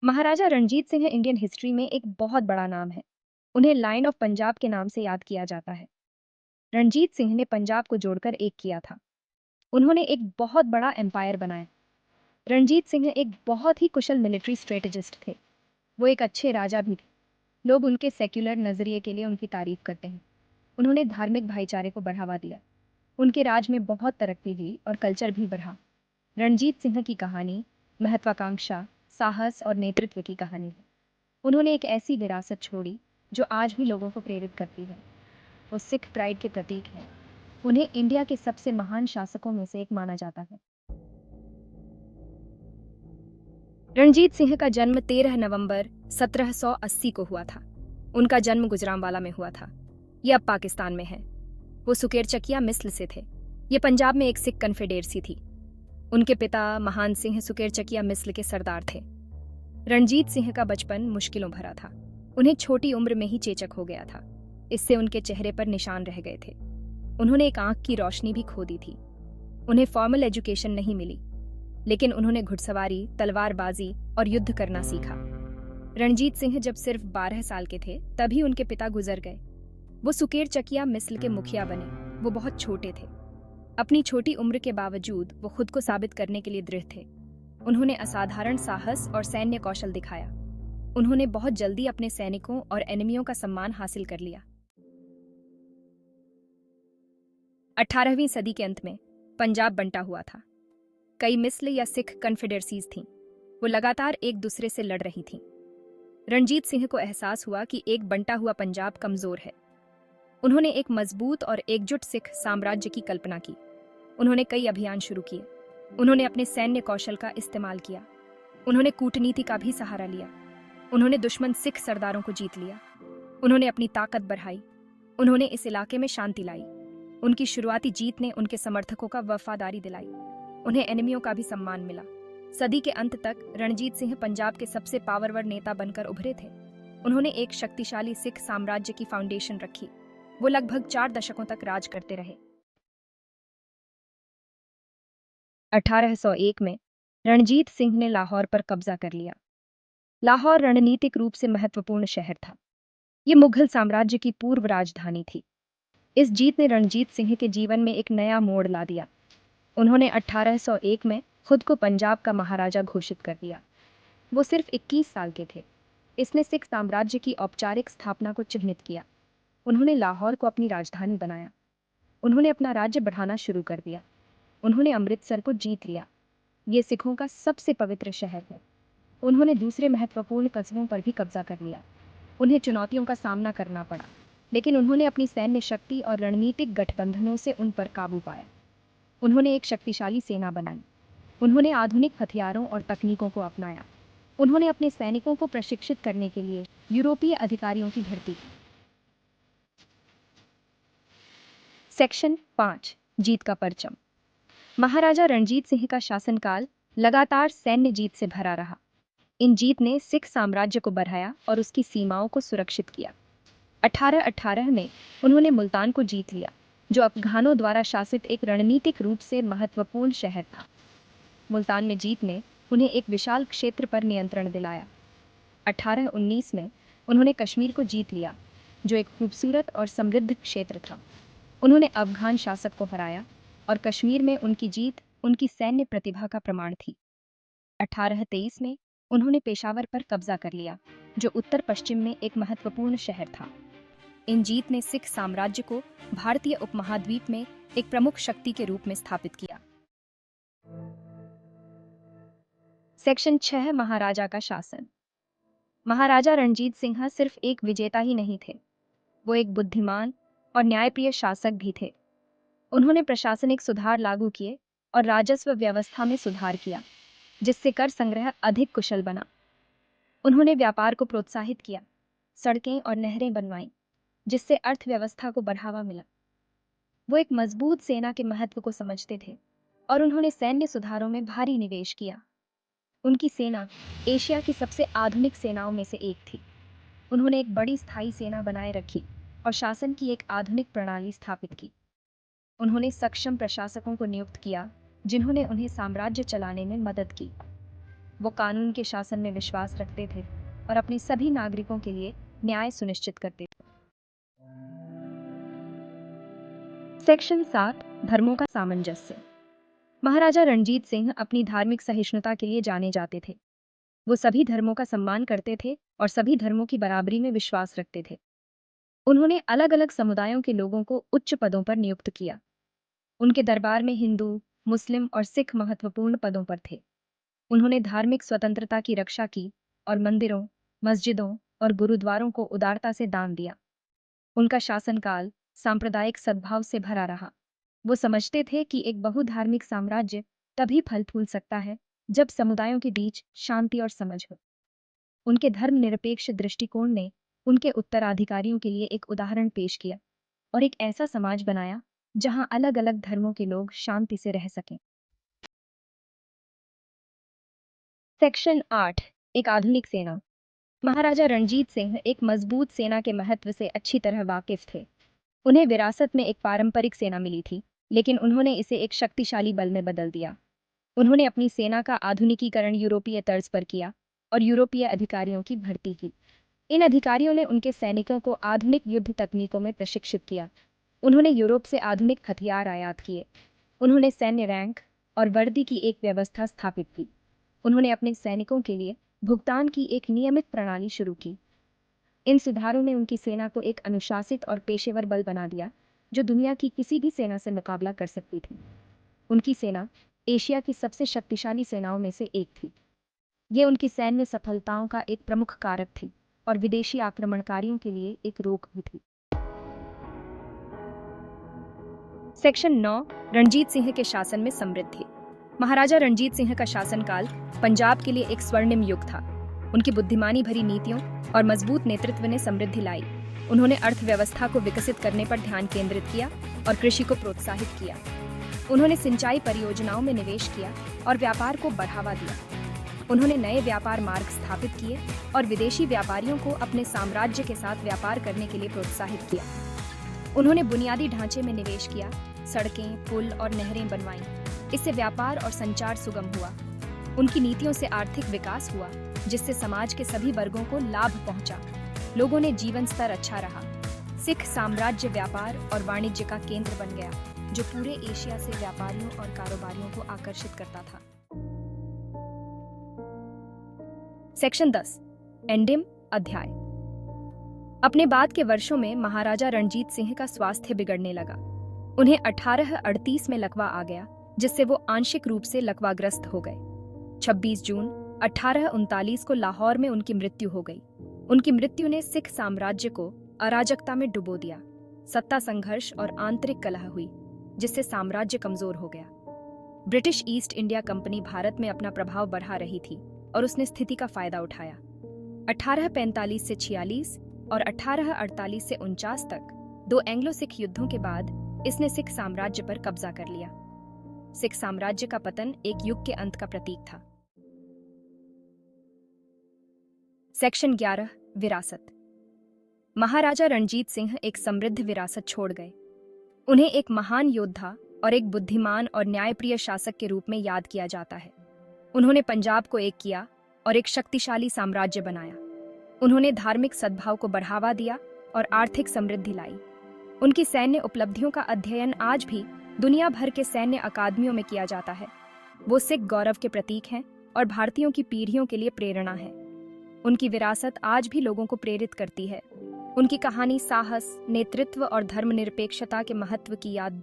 महाराजा Ranjit Singh Indian history में एक बहुत बड़ा नाम है। उन्हें लायन ऑफ पंजाब के नाम से याद किया जाता है। रणजीत सिंह ने पंजाब को जोड़कर एक किया था। उन्होंने एक बहुत बड़ा एम्पायर बनाया। रणजीत सिंह एक बहुत ही कुशल मिलिट्री स्ट्रेटेजिस्ट थे। वो एक अच्छे राजा भी थे। लोग उनके सेक्युलर नजरिए के लिए उनकी तारीफ करते हैं। उन्होंने धार्मिक भाईचारे को बढ़ावा दिया। उनके राज में बहुत तरक्की हुई और कल्चर भी बढ़ा। रणजीत सिंह की कहानी महत्वाकांक्षा, साहस और नेतृत्व की कहानी है। उन्होंने एक ऐसी विरासत छोड़ी जो आज भी लोगों को प्रेरित करती है। वो सिख प्राइड के प्रतीक हैं। उन्हें इंडिया के सबसे महान शासकों में से एक माना जाता है। रणजीत सिंह का जन्म 13 नवंबर 1780 को हुआ था। उनका जन्म गुजरांवाला में हुआ था। ये अब पाकिस्तान में है। वो सुकेरचकिया मिस्र से थे। ये पंजाब में एक सिख कन्फेडेरेसी थी। उनके पिता महान सिंह सुकेरचकिया मिस्र के सरदार थे। रणजीत सिंह का बचपन मुश्किलों भरा था। उन्हें छोटी उम्र में ही चेचक हो गया था। इससे उनके चेहरे पर निशान रह गए थे। उन्होंने एक आंख की रोशनी भी खो दी थी। उन्हें फॉर्मल एजुकेशन नहीं मिली, लेकिन उन्होंने घुड़सवारी, तलवारबाजी और युद्ध करना सीखा। रणजीत सिंह जब सिर्फ 12 साल के थे तभी उनके पिता गुजर गए। वो सुकेरचकिया मिस्र के मुखिया बने। वो बहुत छोटे थे। अपनी छोटी उम्र के बावजूद वो खुद को साबित करने के लिए दृढ़ थे। उन्होंने असाधारण साहस और सैन्य कौशल दिखाया। उन्होंने बहुत जल्दी अपने सैनिकों और एनिमियों का सम्मान हासिल कर लिया। 18वीं सदी के अंत में पंजाब बंटा हुआ था। कई मिस्र या सिख कन्फेडरेसीज थीं। वो लगातार एक दूसरे से लड़ रही थीं। रणजीत सिंह को एहसास हुआ कि एक बंटा हुआ पंजाब कमजोर है। उन्होंने एक मजबूत और एकजुट सिख साम्राज्य की कल्पना की। उन्होंने कई अभियान शुरू किए। उन्होंने अपने सैन्य कौशल का इस्तेमाल किया। उन्होंने कूटनीति का भी सहारा लिया। उन्होंने दुश्मन सिख सरदारों को जीत लिया। उन्होंने अपनी ताकत बढ़ाई। उन्होंने इस इलाके में शांति लाई। उनकी शुरुआती जीत ने उनके समर्थकों का वफादारी दिलाई। उन्हें एनिमियों का भी सम्मान मिला। सदी के अंत तक रणजीत सिंह पंजाब के सबसे पावरवर नेता बनकर उभरे थे। उन्होंने एक शक्तिशाली सिख साम्राज्य की फाउंडेशन रखी। वो लगभग 4 दशकों तक राज करते रहे। 1801 में रणजीत सिंह ने लाहौर पर कब्जा कर लिया। लाहौर रणनीतिक रूप से महत्वपूर्ण शहर था। ये मुगल साम्राज्य की पूर्व राजधानी थी। इस जीत ने रणजीत सिंह के जीवन में एक नया मोड़ ला दिया। उन्होंने 1801 में खुद को पंजाब का महाराजा घोषित कर दिया। वो सिर्फ 21 साल के थे। इसने सिख साम्राज्य की औपचारिक स्थापना को चिह्नित किया। उन्होंने लाहौर को अपनी राजधानी बनाया। उन्होंने अपना राज्य बढ़ाना शुरू कर दिया। उन्होंने अमृतसर को जीत लिया। ये सिखों का सबसे पवित्र शहर है। उन्होंने दूसरे महत्वपूर्ण कस्बों पर भी कब्जा कर लिया। उन्हें चुनौतियों का सामना करना पड़ा, लेकिन उन्होंने अपनी सैन्य शक्ति और रणनीतिक गठबंधनों से उन पर काबू पाया। उन्होंने एक शक्तिशाली सेना बनाई। उन्होंने आधुनिक हथियारों और तकनीकों को अपनाया। उन्होंने अपने सैनिकों को प्रशिक्षित करने के लिए यूरोपीय अधिकारियों की भर्ती की। सेक्शन 5, जीत का परचम। महाराजा रणजीत सिंह का शासनकाल लगातार सैन्य जीत से भरा रहा। इन जीत ने सिख साम्राज्य को बढ़ाया और उसकी सीमाओं को सुरक्षित किया। 1818 में उन्होंने मुल्तान को जीत लिया, जो अफगानों द्वारा शासित एक रणनीतिक रूप से महत्वपूर्ण शहर था। मुल्तान में जीत ने उन्हें एक विशाल क्षेत्र पर नियंत्रण दिलाया। 1819 में उन्होंने कश्मीर को जीत लिया, जो एक खूबसूरत और समृद्ध क्षेत्र था। उन्होंने अफगान शासक को हराया और कश्मीर में उनकी जीत उनकी सैन्य प्रतिभा का प्रमाण थी। 1823 में उन्होंने पेशावर पर कब्जा कर लिया, जो उत्तर पश्चिम में एक महत्वपूर्ण शहर था। इन जीत ने सिख साम्राज्य को भारतीय उपमहाद्वीप में एक प्रमुख शक्ति के रूप में स्थापित किया। सेक्शन 6, महाराजा का शासन। महाराजा रणजीत सिंह सिर्फ एक विजेता ही नहीं थे, वो एक बुद्धिमान और न्यायप्रिय शासक भी थे। उन्होंने प्रशासनिक सुधार लागू किए और राजस्व व्यवस्था में सुधार किया, जिससे कर संग्रह अधिक कुशल बना। उन्होंने व्यापार को प्रोत्साहित किया, सड़कें और नहरें बनवाईं, जिससे अर्थव्यवस्था को बढ़ावा मिला। वो एक मजबूत सेना के महत्व को समझते थे और उन्होंने सैन्य सुधारों में भारी निवेश किया। उनकी सेना एशिया की सबसे आधुनिक सेनाओं में से एक थी। उन्होंने एक बड़ी स्थायी सेना बनाए रखी और शासन की एक आधुनिक प्रणाली स्थापित की। उन्होंने सक्षम प्रशासकों को नियुक्त किया, जिन्होंने उन्हें साम्राज्य चलाने में मदद की। वो कानून के शासन में विश्वास रखते थे और अपने सभी नागरिकों के लिए न्याय सुनिश्चित करते थे। सेक्शन 7, धर्मों का सामंजस्य। महाराजा रणजीत सिंह अपनी धार्मिक सहिष्णुता के लिए जाने जाते थे। वो सभी धर्मों का सम्मान करते थे और सभी धर्मों की बराबरी में विश्वास रखते थे। उन्होंने अलग अलग समुदायों के लोगों को उच्च पदों पर नियुक्त किया। उनके दरबार में हिंदू, मुस्लिम और सिख महत्वपूर्ण पदों पर थे। उन्होंने धार्मिक स्वतंत्रता की रक्षा की और मंदिरों, मस्जिदों और गुरुद्वारों को उदारता से दान दिया। उनका शासनकाल सांप्रदायिक सद्भाव से भरा रहा। वो समझते थे कि एक बहुधार्मिक साम्राज्य तभी फल फूल सकता है जब समुदायों के बीच शांति और समझ हो। उनके धर्मनिरपेक्ष दृष्टिकोण ने उनके उत्तराधिकारियों के लिए एक उदाहरण पेश किया और एक ऐसा समाज बनाया जहां अलग अलग धर्मों के लोग शांति से रह सकें। सेक्शन 8, एक आधुनिक सेना। महाराजा रणजीत सिंह एक मजबूत सेना के महत्व से अच्छी तरह वाकिफ थे। उन्हें विरासत में एक पारंपरिक सेना मिली थी, लेकिन उन्होंने इसे एक शक्तिशाली बल में बदल दिया। उन्होंने अपनी सेना का आधुनिकीकरण यूरोपीय तर्ज पर किया और यूरोपीय अधिकारियों की भर्ती की। इन अधिकारियों ने उनके सैनिकों को आधुनिक युद्ध तकनीकों में प्रशिक्षित किया। उन्होंने यूरोप से आधुनिक हथियार आयात किए। उन्होंने सैन्य रैंक और वर्दी की एक व्यवस्था स्थापित की। उन्होंने अपने सैनिकों के लिए भुगतान की एक नियमित प्रणाली शुरू की। इन सुधारों ने उनकी सेना को एक अनुशासित और पेशेवर बल बना दिया जो दुनिया की किसी भी सेना से मुकाबला कर सकती थी। उनकी सेना एशिया की सबसे शक्तिशाली सेनाओं में से एक थी। ये उनकी सैन्य सफलताओं का एक प्रमुख कारक थी और विदेशी आक्रमणकारियों के लिए एक रोक भी थी। सेक्शन 9, रणजीत सिंह के शासन में समृद्धि। महाराजा रणजीत सिंह का शासनकाल पंजाब के लिए एक स्वर्णिम युग था। उनकी बुद्धिमानी भरी नीतियों और मजबूत नेतृत्व ने समृद्धि लाई। उन्होंने अर्थव्यवस्था को विकसित करने पर ध्यान केंद्रित किया और कृषि को प्रोत्साहित किया। उन्होंने सिंचाई परियोजनाओं में निवेश किया और व्यापार को बढ़ावा दिया। उन्होंने नए व्यापार मार्ग स्थापित किए और विदेशी व्यापारियों को अपने साम्राज्य के साथ व्यापार करने के लिए प्रोत्साहित किया। उन्होंने बुनियादी ढांचे में निवेश किया, सड़कें, पुल और नहरें बनवाईं। इससे व्यापार और संचार सुगम हुआ। उनकी नीतियों से आर्थिक विकास हुआ, जिससे समाज के सभी वर्गों को लाभ पहुंचा। लोगों ने जीवन स्तर अच्छा रहा। सिख साम्राज्य व्यापार और वाणिज्य का केंद्र बन गया, जो पूरे एशिया से व्यापारियों और कारोबारियों को आकर्षित करता था। सेक्शन 10, एंडिम अध्याय। अपने बाद के वर्षों में महाराजा रणजीत सिंह का स्वास्थ्य बिगड़ने लगा। उन्हें 1838 में लकवा आ गया, जिससे वो आंशिक रूप से लकवाग्रस्त हो गए। 26 जून 1839 को लाहौर में उनकी मृत्यु हो गई। उनकी मृत्यु ने सिख साम्राज्य को अराजकता में डुबो दिया। सत्ता संघर्ष और आंतरिक कलह हुई, जिससे साम्राज्य कमजोर हो गया। British east India company Bharat में अपना प्रभाव बढ़ा रही थी और उसने स्थिति का फायदा उठाया। 1845 से 46 और 1848 से 49 तक 2 एंग्लो सिख युद्धों के बाद इसने सिख साम्राज्य पर कब्जा कर लिया। सिख साम्राज्य का पतन एक युग के अंत का प्रतीक था। सेक्शन 11, विरासत। महाराजा रणजीत सिंह एक समृद्ध विरासत छोड़ गए। उन्हें एक महान योद्धा और एक बुद्धिमान और न्यायप्रिय शासक के रूप में याद किया जाता है। उन्होंने पंजाब को एक किया और एक शक्तिशाली साम्राज्य बनाया। उन्होंने धार्मिक सद्भाव को बढ़ावा दिया और आर्थिक समृद्धि लाई। उनकी सैन्य उपलब्धियों का अध्ययन आज भी दुनिया भर के सैन्य अकादमियों में किया जाता है। वो सिख गौरव के प्रतीक हैं और भारतीयों की पीढ़ियों के लिए प्रेरणा है। उनकी विरासत आज भी लोगों को प्रेरित करती है। उनकी कहानी साहस, नेतृत्व और धर्मनिरपेक्षता के महत्व की याद